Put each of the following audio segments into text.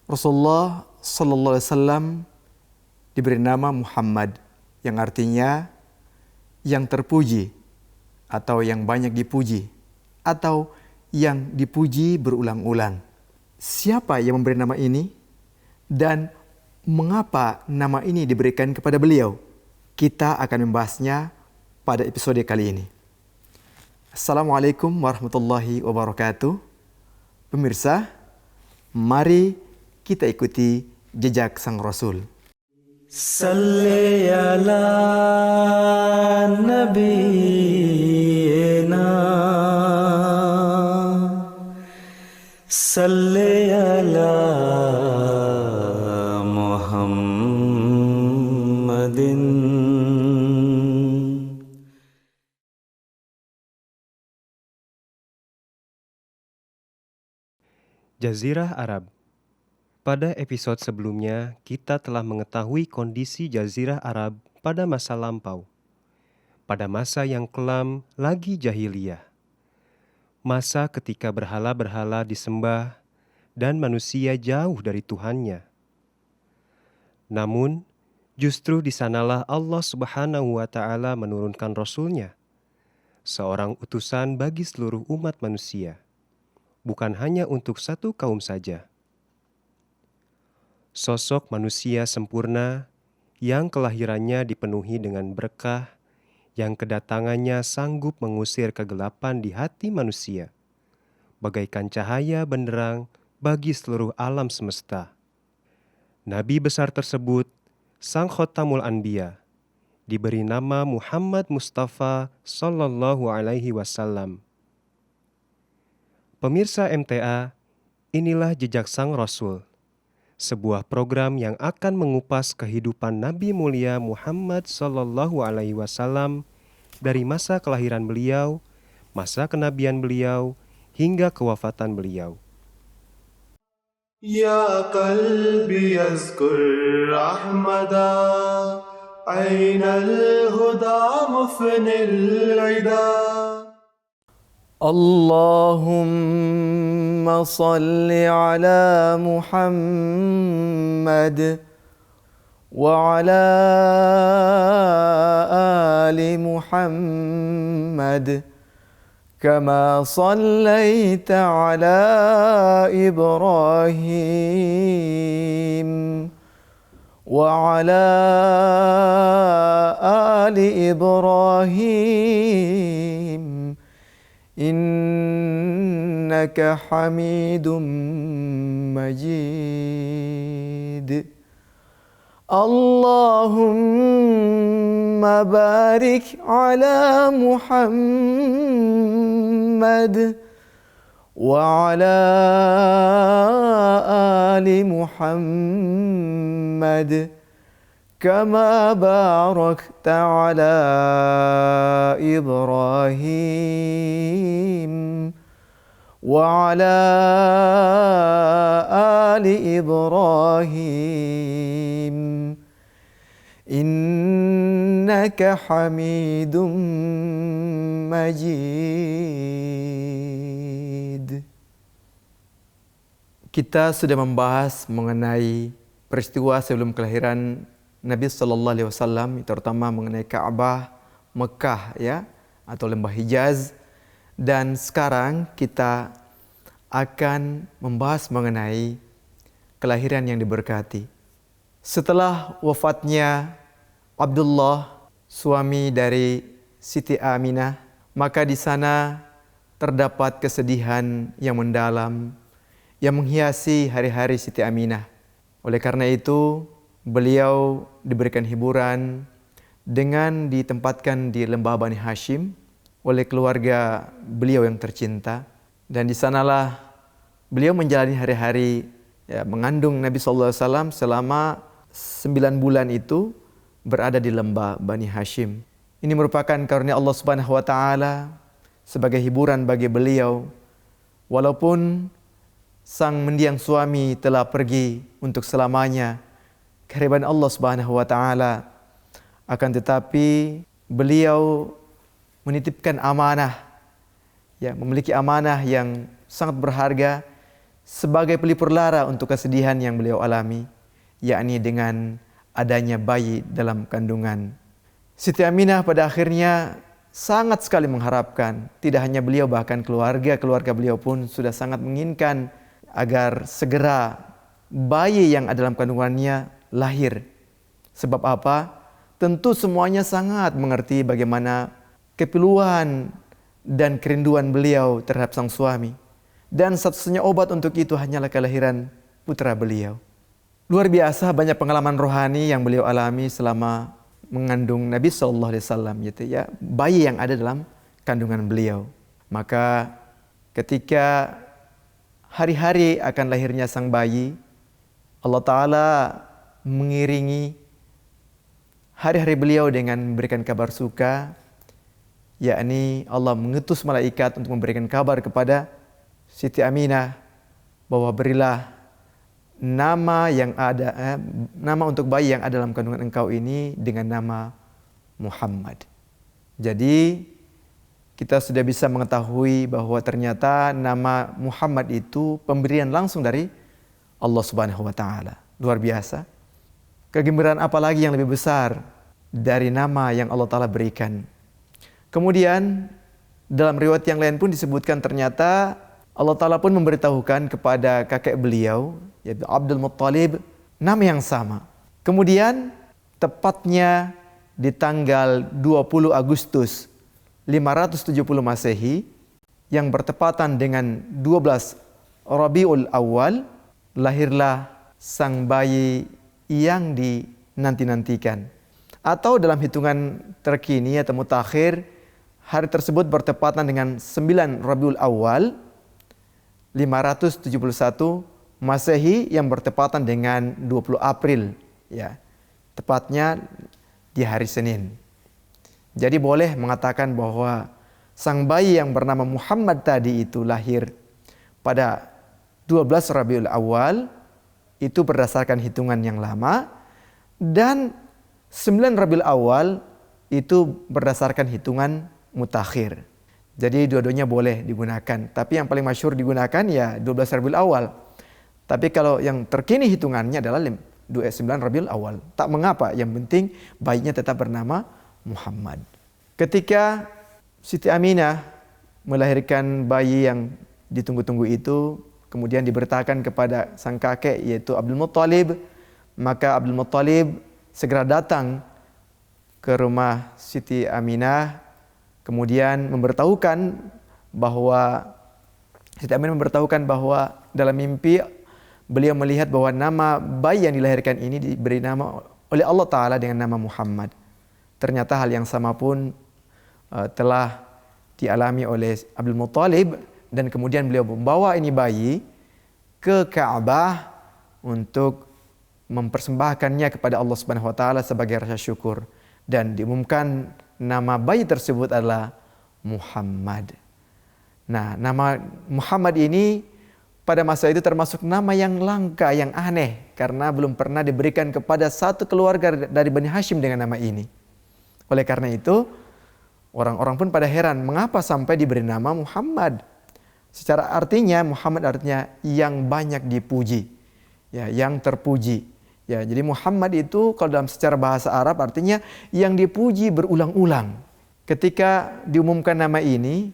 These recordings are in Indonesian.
Rasulullah sallallahu alaihi wasallam diberi nama Muhammad, yang artinya yang terpuji atau yang banyak dipuji atau yang dipuji berulang-ulang. Siapa yang memberi nama ini dan mengapa nama ini diberikan kepada beliau? Kita akan membahasnya pada episode kali ini. Assalamualaikum warahmatullahi wabarakatuh. Pemirsa, mari kita ikuti jejak sang Rasul. Salli ala nabiyina, salli ala Muhammadin. Jazirah Arab. Pada episode sebelumnya, kita telah mengetahui kondisi Jazirah Arab pada masa lampau. Pada masa yang kelam lagi jahiliyah. Masa ketika berhala-berhala disembah dan manusia jauh dari Tuhannya. Namun, justru di sanalah Allah Subhanahu wa Ta'ala menurunkan Rasul-Nya, seorang utusan bagi seluruh umat manusia, bukan hanya untuk satu kaum saja. Sosok manusia sempurna yang kelahirannya dipenuhi dengan berkah, yang kedatangannya sanggup mengusir kegelapan di hati manusia, bagaikan cahaya benderang bagi seluruh alam semesta. Nabi besar tersebut, Sang Khotamul Anbiya, diberi nama Muhammad Mustafa Sallallahu Alaihi Wasallam. Pemirsa MTA, inilah jejak Sang Rasul, sebuah program yang akan mengupas kehidupan Nabi mulia Muhammad Sallallahu Alaihi Wasallam dari masa kelahiran beliau, masa kenabian beliau, hingga kewafatan beliau. Ya qalbi yazkur Ahmada, aynal huda mufnil ida. Allahumma salli ala Muhammad wa ala ali Muhammad kama sallaita ala Ibrahim wa ala ali Ibrahim innaka hamidum majid. Allahumma barik ala Muhammad wa ala ali Muhammad kama barakta ala Ibrahim wa ala ali Ibrahim innaka hamidum majid. Kita sudah membahas mengenai peristiwa sebelum kelahiran Nabi sallallahu alaihi wasallam, terutama mengenai Ka'bah, Mekah ya, atau lembah Hijaz. Dan sekarang kita akan membahas mengenai kelahiran yang diberkati. Setelah wafatnya Abdullah, suami dari Siti Aminah, maka di sana terdapat kesedihan yang mendalam yang menghiasi hari-hari Siti Aminah. Oleh karena itu, beliau diberikan hiburan dengan ditempatkan di lembah Bani Hashim oleh keluarga beliau yang tercinta. Dan di sanalah beliau menjalani hari-hari mengandung Nabi SAW selama 9 bulan itu berada di lembah Bani Hashim. Ini merupakan karunia Allah Subhanahu wa Ta'ala sebagai hiburan bagi beliau. Walaupun sang mendiang suami telah pergi untuk selamanya ke hadapan Allah Subhanahu wa Ta'ala, akan tetapi beliau menitipkan amanah, memiliki amanah yang sangat berharga, sebagai pelipur lara untuk kesedihan yang beliau alami, yakni dengan adanya bayi dalam kandungan. Siti Aminah pada akhirnya sangat sekali mengharapkan, tidak hanya beliau, bahkan keluarga beliau pun sudah sangat menginginkan agar segera bayi yang ada dalam kandungannya lahir. Sebab apa? Tentu semuanya sangat mengerti bagaimana kepiluan dan kerinduan beliau terhadap sang suami. Dan satu-satunya obat untuk itu hanyalah kelahiran putra beliau. Luar biasa banyak pengalaman rohani yang beliau alami selama mengandung Nabi SAW, gitu ya, bayi yang ada dalam kandungan beliau. Maka ketika hari-hari akan lahirnya sang bayi, Allah Ta'ala mengiringi hari-hari beliau dengan memberikan kabar suka, yakni Allah mengutus malaikat untuk memberikan kabar kepada Siti Aminah bahwa berilah nama yang ada, nama untuk bayi yang ada dalam kandungan engkau ini dengan nama Muhammad. Jadi kita sudah bisa mengetahui bahwa ternyata nama Muhammad itu pemberian langsung dari Allah Subhanahu wa taala. Luar biasa. Kegembiraan apa lagi yang lebih besar dari nama yang Allah Ta'ala berikan. Kemudian dalam riwayat yang lain pun disebutkan ternyata Allah Ta'ala pun memberitahukan kepada kakek beliau, yaitu Abdul Muttalib, nama yang sama. Kemudian tepatnya di tanggal 20 Agustus 570 Masehi yang bertepatan dengan 12 Rabiul Awal, lahirlah sang bayi yang dinanti-nantikan. Atau dalam hitungan terkini atau mutakhir, hari tersebut bertepatan dengan 9 Rabiul Awal 571 Masehi yang bertepatan dengan 20 April, ya. Tepatnya di hari Senin. Jadi boleh mengatakan bahwa sang bayi yang bernama Muhammad tadi itu lahir pada 12 Rabiul Awal, itu berdasarkan hitungan yang lama, dan 9 Rabiul Awal itu berdasarkan hitungan mutakhir. Jadi dua-duanya boleh digunakan, tapi yang paling masyhur digunakan ya 12 Rabiul Awal. Tapi kalau yang terkini hitungannya adalah 9 Rabiul Awal. Tak mengapa, yang penting bayinya tetap bernama Muhammad. Ketika Siti Aminah melahirkan bayi yang ditunggu-tunggu itu, kemudian diberitakan kepada sang kakek yaitu Abdul Muttalib, maka Abdul Muttalib segera datang ke rumah Siti Aminah, kemudian memberitahukan bahwa Siti Aminah memberitahukan bahwa dalam mimpi beliau melihat bahwa nama bayi yang dilahirkan ini diberi nama oleh Allah Ta'ala dengan nama Muhammad. Ternyata hal yang sama pun telah dialami oleh Abdul Muttalib, dan kemudian beliau membawa ini bayi ke Ka'bah untuk mempersembahkannya kepada Allah Subhanahu wa taala sebagai rasa syukur, dan diumumkan nama bayi tersebut adalah Muhammad. Nah, nama Muhammad ini pada masa itu termasuk nama yang langka, yang aneh, karena belum pernah diberikan kepada satu keluarga dari Bani Hashim dengan nama ini. Oleh karena itu, orang-orang pun pada heran, mengapa sampai diberi nama Muhammad? Secara artinya, Muhammad artinya yang banyak dipuji, ya, yang terpuji. Ya, jadi Muhammad itu kalau dalam secara bahasa Arab artinya yang dipuji berulang-ulang. Ketika diumumkan nama ini,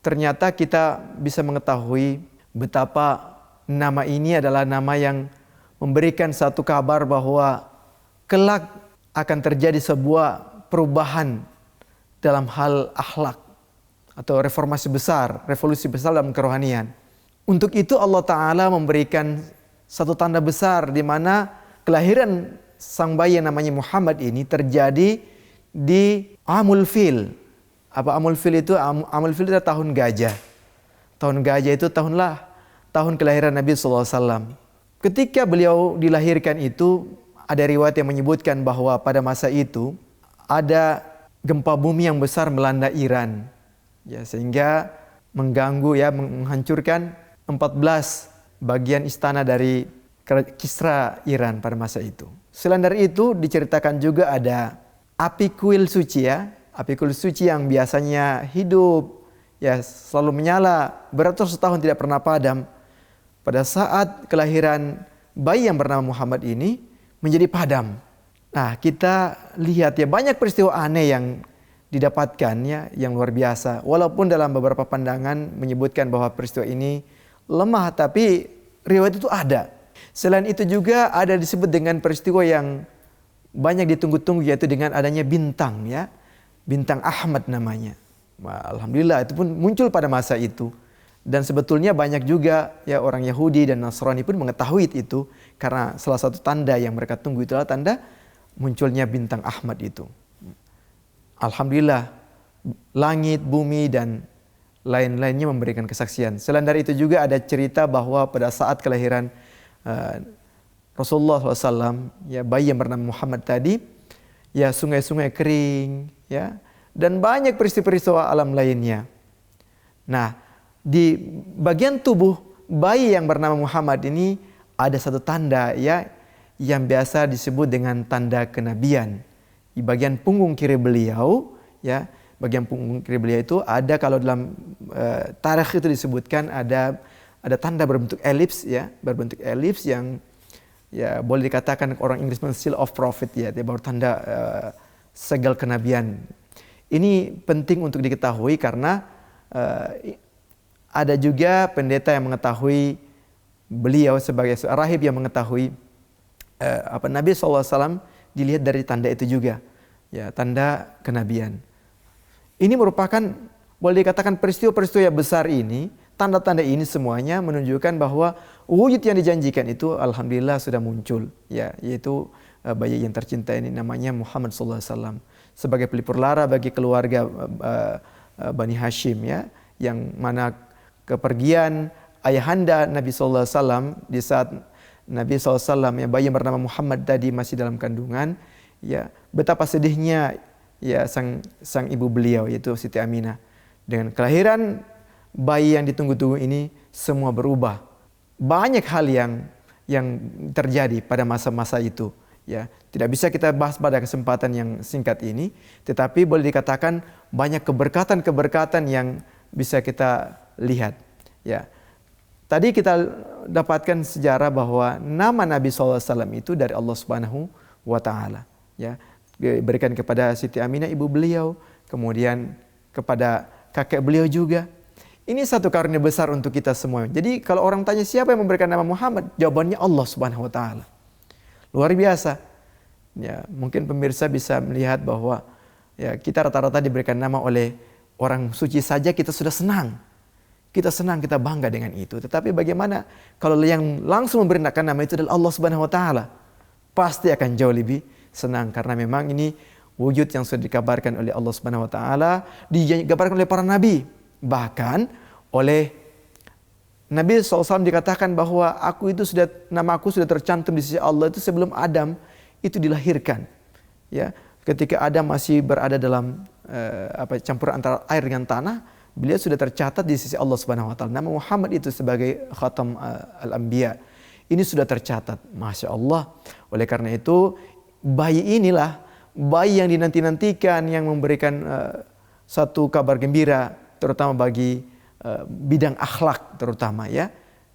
ternyata kita bisa mengetahui betapa nama ini adalah nama yang memberikan satu kabar bahwa kelak akan terjadi sebuah perubahan dalam hal akhlak atau reformasi besar, revolusi besar dalam kerohanian. Untuk itu Allah Ta'ala memberikan satu tanda besar di mana kelahiran sang bayi yang namanya Muhammad ini terjadi di Amul Fil. Apa Amul Fil itu? Amul Fil itu tahun gajah. Tahun gajah itu tahun kelahiran Nabi SAW. Ketika beliau dilahirkan itu, ada riwayat yang menyebutkan bahwa pada masa itu ada gempa bumi yang besar melanda Iran. Ya, sehingga mengganggu, ya, menghancurkan 14 bagian istana dari Kisra Iran pada masa itu. Selain dari itu diceritakan juga ada api kuil suci, ya. Api kuil suci yang biasanya hidup, ya, selalu menyala beratus tahun tidak pernah padam. pada saat kelahiran bayi yang bernama Muhammad ini menjadi padam. Nah, kita lihat ya banyak peristiwa aneh yang didapatkan ya, yang luar biasa. Walaupun dalam beberapa pandangan menyebutkan bahwa peristiwa ini lemah, tapi riwayat itu ada. Selain itu juga ada disebut dengan peristiwa yang banyak ditunggu-tunggu, yaitu dengan adanya bintang ya. Bintang Ahmad namanya. Alhamdulillah itu pun muncul pada masa itu. Dan sebetulnya banyak juga ya orang Yahudi dan Nasrani pun mengetahui itu, karena salah satu tanda yang mereka tunggu itulah tanda munculnya bintang Ahmad itu. Alhamdulillah langit, bumi dan lain-lainnya memberikan kesaksian. Selain dari itu juga ada cerita bahwa pada saat kelahiran Rasulullah SAW, ya bayi yang bernama Muhammad tadi, ya sungai-sungai kering, ya dan banyak peristiwa-peristiwa alam lainnya. Nah, di bagian tubuh bayi yang bernama Muhammad ini ada satu tanda ya yang biasa disebut dengan tanda kenabian. Di bagian punggung kiri beliau ya, bagian punggung kiri beliau itu ada, kalau dalam tarikh itu disebutkan ada tanda berbentuk elips ya, berbentuk elips yang ya boleh dikatakan orang Inggris seal of prophet ya, dia baru tanda segel kenabian. Ini penting untuk diketahui karena ada juga pendeta yang mengetahui, beliau sebagai rahib yang mengetahui Nabi SAW dilihat dari tanda itu juga, ya tanda kenabian. Ini merupakan boleh dikatakan peristiwa-peristiwa yang besar ini, tanda-tanda ini semuanya menunjukkan bahwa wujud yang dijanjikan itu alhamdulillah sudah muncul, ya yaitu bayi yang tercinta ini namanya Muhammad SAW sebagai pelipur lara bagi keluarga Bani Hashim ya, yang mana kepergian ayahanda Nabi SAW di saat Nabi SAW ya bayi yang bernama Muhammad tadi masih dalam kandungan, ya betapa sedihnya ya sang ibu beliau yaitu Siti Aminah. Dengan kelahiran bayi yang ditunggu-tunggu ini semua berubah. Banyak hal yang terjadi pada masa-masa itu. Ya, tidak bisa kita bahas pada kesempatan yang singkat ini, tetapi boleh dikatakan banyak keberkatan-keberkatan yang bisa kita lihat. Ya, tadi kita dapatkan sejarah bahwa nama Nabi SAW itu dari Allah Subhanahu wa Ta'ala. Ya, diberikan kepada Siti Aminah ibu beliau, kemudian kepada kakek beliau juga. Ini satu karunia besar untuk kita semua. Jadi kalau orang tanya siapa yang memberikan nama Muhammad, jawabannya Allah Subhanahu wa Ta'ala. Luar biasa. Ya, mungkin pemirsa bisa melihat bahwa ya kita rata-rata diberikan nama oleh orang suci saja kita sudah senang. Kita senang, kita bangga dengan itu. Tetapi bagaimana kalau yang langsung memberikan nama itu adalah Allah Subhanahu wa Ta'ala? Pasti akan jauh lebih senang, karena memang ini wujud yang sudah dikabarkan oleh Allah Subhanahu wa Ta'ala, dikabarkan oleh para nabi. Bahkan oleh Nabi SAW dikatakan bahwa nama aku sudah tercantum di sisi Allah itu sebelum Adam itu dilahirkan. Ya, ketika Adam masih berada dalam campuran antara air dengan tanah, beliau sudah tercatat di sisi Allah Subhanahu wa Ta'ala. Nama Muhammad itu sebagai khatam al-anbiya. Ini sudah tercatat. Masya Allah. Oleh karena itu, bayi inilah bayi yang dinanti-nantikan, yang memberikan satu kabar gembira, terutama bagi bidang akhlak terutama ya.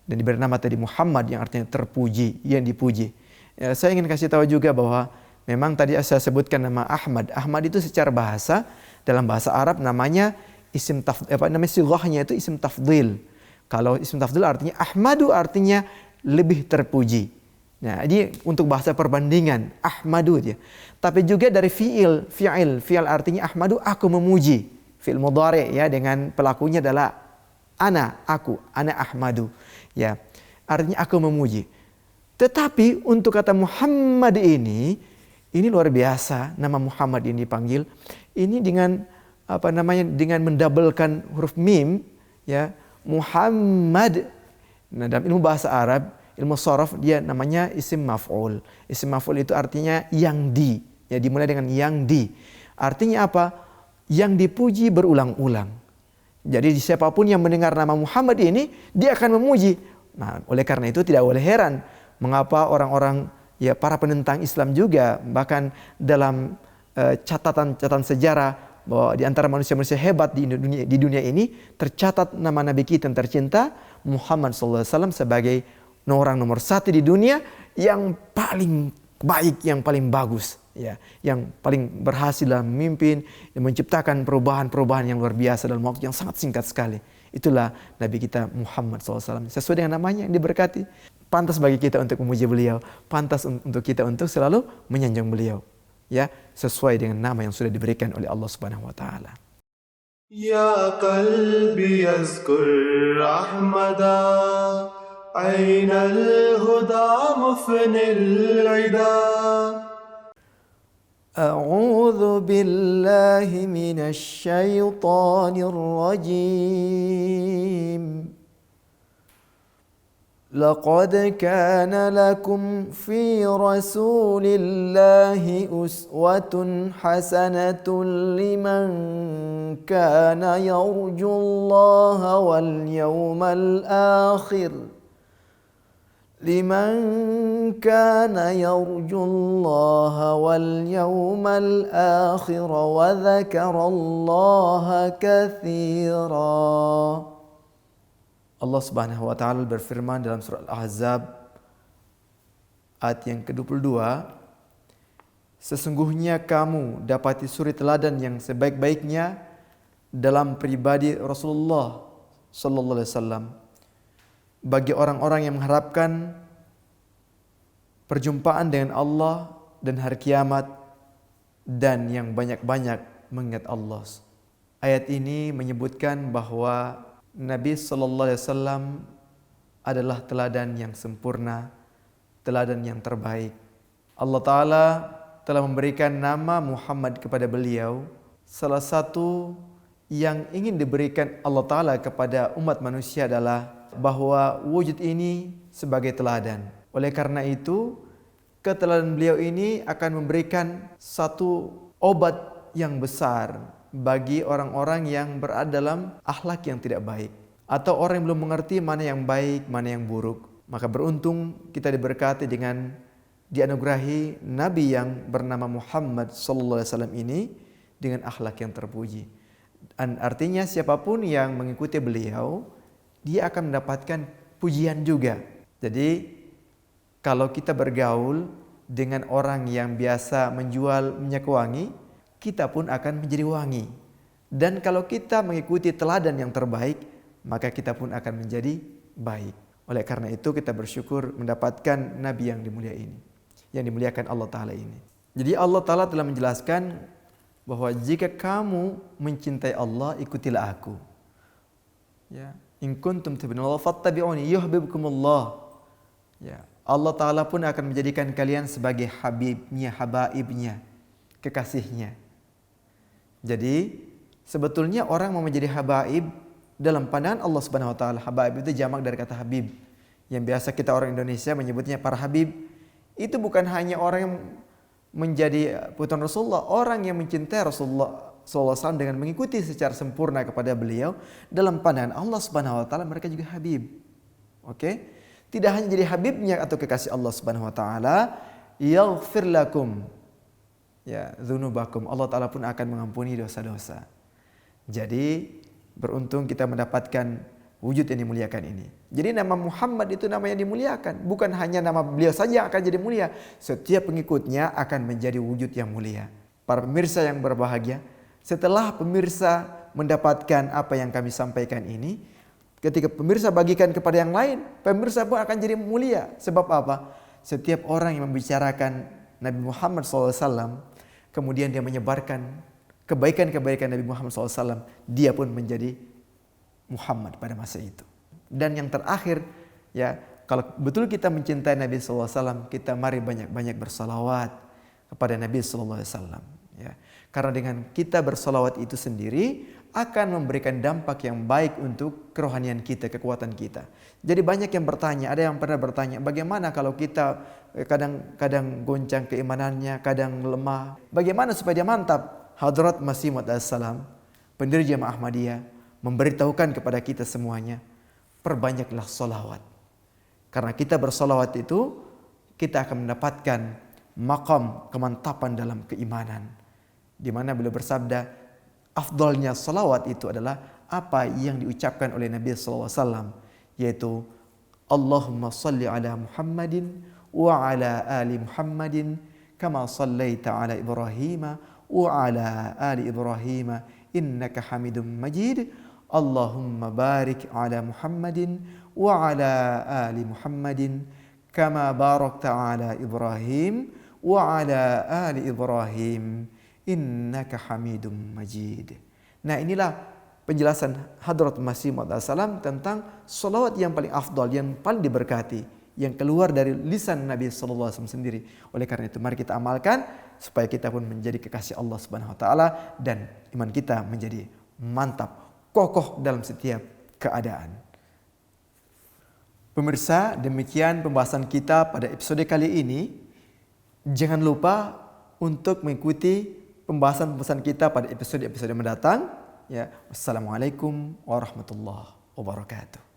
Dan diberi nama tadi Muhammad yang artinya terpuji, yang dipuji. Ya, saya ingin kasih tahu juga bahwa memang tadi saya sebutkan nama Ahmad. Ahmad itu secara bahasa, dalam bahasa Arab namanya isim sighahnya itu isim tafdhil. Kalau isim tafdhil artinya Ahmadu, artinya lebih terpuji. Nah, ini untuk bahasa perbandingan Ahmadu ya. Tapi juga dari fi'il artinya Ahmadu, aku memuji. Fi'il mudhari ya, dengan pelakunya adalah ana Ahmadu ya. Artinya aku memuji. Tetapi untuk kata Muhammad ini luar biasa. Nama Muhammad ini dipanggil ini dengan dengan mendabelkan huruf mim ya, Muhammad. Nah, dalam ilmu bahasa Arab, ilmu sharaf, dia namanya isim maf'ul. Isim maf'ul itu artinya yang di, ya dimulai dengan yang di. Artinya apa? Yang dipuji berulang-ulang. Jadi siapapun yang mendengar nama Muhammad ini, dia akan memuji. Nah, oleh karena itu tidak boleh heran mengapa orang-orang ya para penentang Islam juga, bahkan dalam catatan sejarah bahwa di antara manusia-manusia hebat di dunia ini tercatat nama Nabi kita yang tercinta Muhammad SAW sebagai orang nomor 1 di dunia yang paling baik, yang paling bagus, ya, yang paling berhasil dalam memimpin, yang menciptakan perubahan-perubahan yang luar biasa dalam waktu yang sangat singkat sekali. Itulah Nabi kita Muhammad SAW. Sesuai dengan namanya yang diberkati. Pantas bagi kita untuk memuji beliau, pantas untuk kita untuk selalu menyanjung beliau. Ya, sesuai dengan nama yang sudah diberikan oleh Allah Subhanahu wa taala. Ya qalbi yazkur Ahmada Ainal huda mufnil ida A'udzu billahi minasy syaithanir rajim. لقد كان لكم في رسول الله أسوة حسنة لمن كان يرجو الله واليوم الآخر وذكر الله كثيرا. Allah Subhanahu wa taala berfirman dalam surah Al-Ahzab ayat yang ke-22, sesungguhnya kamu dapati suri teladan yang sebaik-baiknya dalam pribadi Rasulullah sallallahu alaihi wasallam bagi orang-orang yang mengharapkan perjumpaan dengan Allah dan hari kiamat dan yang banyak-banyak mengingat Allah. Ayat ini menyebutkan bahwa Nabi sallallahu alaihi wasallam adalah teladan yang sempurna, teladan yang terbaik. Allah taala telah memberikan nama Muhammad kepada beliau. Salah satu yang ingin diberikan Allah taala kepada umat manusia adalah bahwa wujud ini sebagai teladan. Oleh karena itu, keteladan beliau ini akan memberikan satu obat yang besar bagi orang-orang yang berada dalam akhlak yang tidak baik atau orang yang belum mengerti mana yang baik, mana yang buruk. Maka beruntung kita diberkati dengan dianugerahi Nabi yang bernama Muhammad sallallahu alaihi wasallam ini dengan akhlak yang terpuji. Dan artinya siapapun yang mengikuti beliau, dia akan mendapatkan pujian juga. Jadi kalau kita bergaul dengan orang yang biasa menjual minyak wangi, kita pun akan menjadi wangi. Dan kalau kita mengikuti teladan yang terbaik, maka kita pun akan menjadi baik. Oleh karena itu kita bersyukur mendapatkan Nabi yang dimulia ini, yang dimuliakan Allah Ta'ala ini. Jadi Allah Ta'ala telah menjelaskan bahwa jika kamu mencintai Allah, ikutilah aku. Ya, in kuntum tuhibbuna fattabi'uni yuhibbukumullah. Ya, Allah Ta'ala pun akan menjadikan kalian sebagai habibnya, habaibnya, kekasihnya. Jadi sebetulnya orang mau menjadi habaib dalam pandangan Allah Subhanahu wa taala. Habaib itu jamak dari kata habib. Yang biasa kita orang Indonesia menyebutnya para habib. Itu bukan hanya orang yang menjadi putra Rasulullah, orang yang mencintai Rasulullah SAW dengan mengikuti secara sempurna kepada beliau, dalam pandangan Allah Subhanahu wa taala mereka juga habib. Oke? Tidak hanya jadi habibnya atau kekasih Allah Subhanahu wa taala, yaghfir lakum ya dzunubakum, Allah Ta'ala pun akan mengampuni dosa-dosa. Jadi beruntung kita mendapatkan wujud yang dimuliakan ini. Jadi nama Muhammad itu nama yang dimuliakan. Bukan hanya nama beliau saja yang akan jadi mulia, setiap pengikutnya akan menjadi wujud yang mulia. Para pemirsa yang berbahagia, setelah pemirsa mendapatkan apa yang kami sampaikan ini, ketika pemirsa bagikan kepada yang lain, pemirsa pun akan jadi mulia. Sebab apa? Setiap orang yang membicarakan Nabi Muhammad SAW, kemudian dia menyebarkan kebaikan-kebaikan Nabi Muhammad SAW, dia pun menjadi Muhammad pada masa itu. Dan yang terakhir, ya, kalau betul kita mencintai Nabi SAW, kita mari banyak-banyak bersalawat kepada Nabi SAW. Ya. Karena dengan kita bersalawat itu sendiri akan memberikan dampak yang baik untuk kerohanian kita, kekuatan kita. Jadi banyak yang bertanya, ada yang pernah bertanya, bagaimana kalau kita kadang-kadang goncang keimanannya, kadang lemah. Bagaimana supaya dia mantap? Hadrat Masih Maud Assalam, pendiri Jamaah Ahmadiyah, memberitahukan kepada kita semuanya, perbanyaklah salawat. Karena kita bersalawat itu, kita akan mendapatkan maqam kemantapan dalam keimanan. Di mana beliau bersabda, afdalnya salawat itu adalah apa yang diucapkan oleh Nabi SAW, yaitu Allahumma salli ala Muhammadin wa ala ali Muhammadin kama sallaita ala Ibrahim wa ala ali Ibrahim innaka Hamidum Majid. Allahumma barik ala Muhammadin wa ala ali Muhammadin kama barakta ala Ibrahim wa ala ali Ibrahim innaka Hamidum Majid. Nah, inilah penjelasan Hadrat Masih Maud Salam tentang salawat yang paling afdal, yang paling diberkati, yang keluar dari lisan Nabi SAW sendiri. Oleh karena itu mari kita amalkan supaya kita pun menjadi kekasih Allah Subhanahu Wa Taala dan iman kita menjadi mantap, kokoh dalam setiap keadaan. Pemirsa, demikian pembahasan kita pada episode kali ini. Jangan lupa untuk mengikuti pembahasan kita pada episode-episode mendatang. Ya, wassalamualaikum warahmatullahi wabarakatuh.